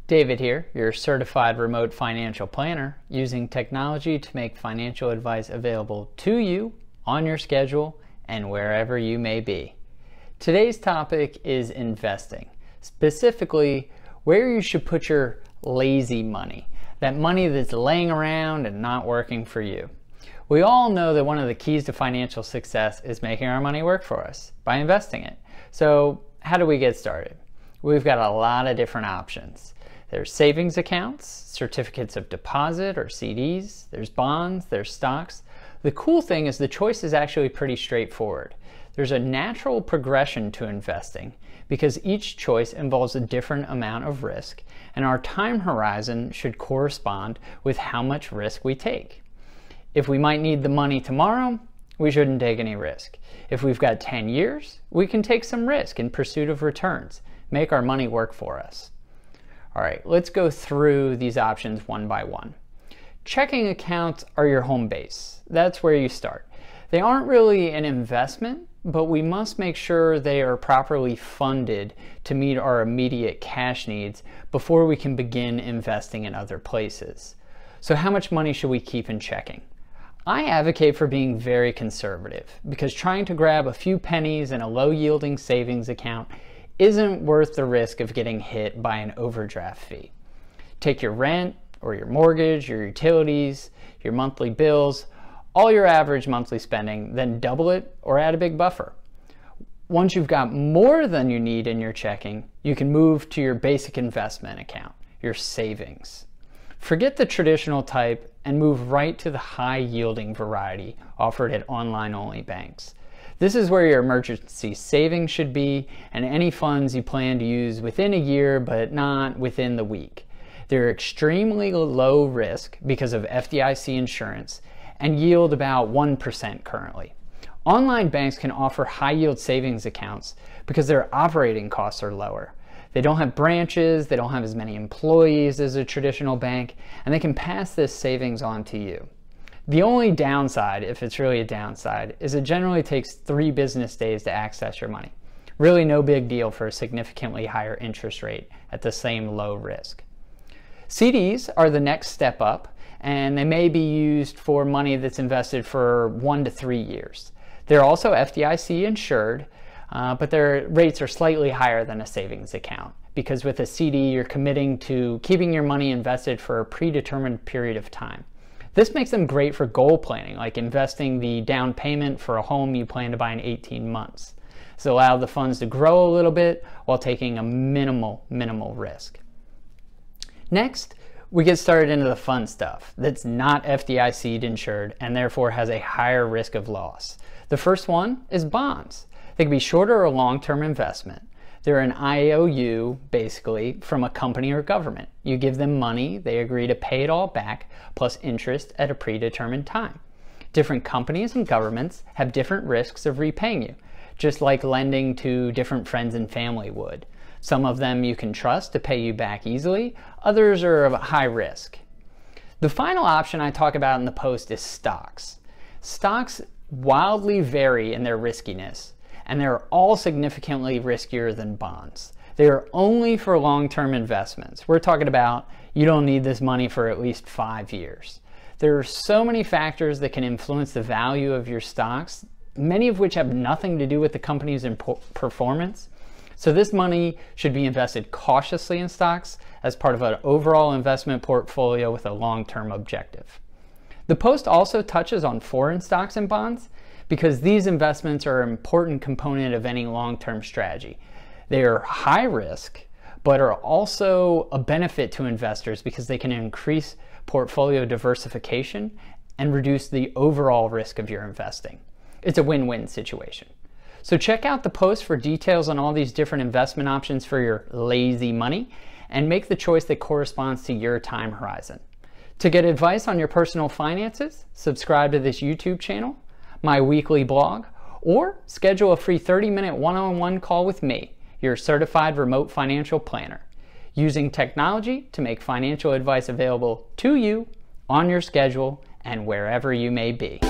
David here, your certified remote financial planner, using technology to make financial advice available to you on your schedule and wherever you may be. Today's topic is investing, specifically where you should put your lazy money, that money that's laying around and not working for you. We all know that one of the keys to financial success is making our money work for us by investing it. So how do we get started? We've got a lot of different options. There's savings accounts, certificates of deposit or CDs, there's bonds, there's stocks. The cool thing is the choice is actually pretty straightforward. There's a natural progression to investing because each choice involves a different amount of risk, and our time horizon should correspond with how much risk we take. If we might need the money tomorrow, we shouldn't take any risk. If we've got 10 years, we can take some risk in pursuit of returns, make our money work for us. All right, let's go through these options one by one. Checking accounts are your home base. That's where you start. They aren't really an investment, but we must make sure they are properly funded to meet our immediate cash needs before we can begin investing in other places. So how much money should we keep in checking? I advocate for being very conservative because trying to grab a few pennies in a low-yielding savings account isn't worth the risk of getting hit by an overdraft fee. Take your rent or your mortgage, your utilities, your monthly bills, all your average monthly spending, then double it or add a big buffer. Once you've got more than you need in your checking, you can move to your basic investment account, your savings. Forget the traditional type and move right to the high-yielding variety offered at online-only banks. This is where your emergency savings should be and any funds you plan to use within a year but not within the week. They're extremely low risk because of FDIC insurance and yield about 1% currently. Online banks can offer high-yield savings accounts because their operating costs are lower. They don't have branches, they don't have as many employees as a traditional bank, and they can pass this savings on to you. The only downside, if it's really a downside, is it generally takes 3 business days to access your money. Really no big deal for a significantly higher interest rate at the same low risk. CDs are the next step up, and they may be used for money that's invested for 1 to 3 years. They're also FDIC insured, but their rates are slightly higher than a savings account because with a CD you're committing to keeping your money invested for a predetermined period of time. This makes them great for goal planning, like investing the down payment for a home you plan to buy in 18 months. So allow the funds to grow a little bit while taking a minimal risk. Next, we get started into the fun stuff that's not FDIC insured and therefore has a higher risk of loss. The first one is bonds. They can be shorter or long-term investment. They're an IOU, basically, from a company or government. You give them money, they agree to pay it all back, plus interest at a predetermined time. Different companies and governments have different risks of repaying you, just like lending to different friends and family would. Some of them you can trust to pay you back easily, others are of high risk. The final option I talk about in the post is stocks. Stocks wildly vary in their riskiness, and they're all significantly riskier than bonds. They are only for long-term investments. We're talking about you don't need this money for at least 5 years. There are so many factors that can influence the value of your stocks, many of which have nothing to do with the company's performance. So this money should be invested cautiously in stocks as part of an overall investment portfolio with a long-term objective. The post also touches on foreign stocks and bonds because these investments are an important component of any long-term strategy. They are high risk, but are also a benefit to investors because they can increase portfolio diversification and reduce the overall risk of your investing. It's a win-win situation. So check out the post for details on all these different investment options for your lazy money and make the choice that corresponds to your time horizon. To get advice on your personal finances, subscribe to this YouTube channel, my weekly blog, or schedule a free 30-minute one-on-one call with me, your certified remote financial planner, using technology to make financial advice available to you on your schedule and wherever you may be.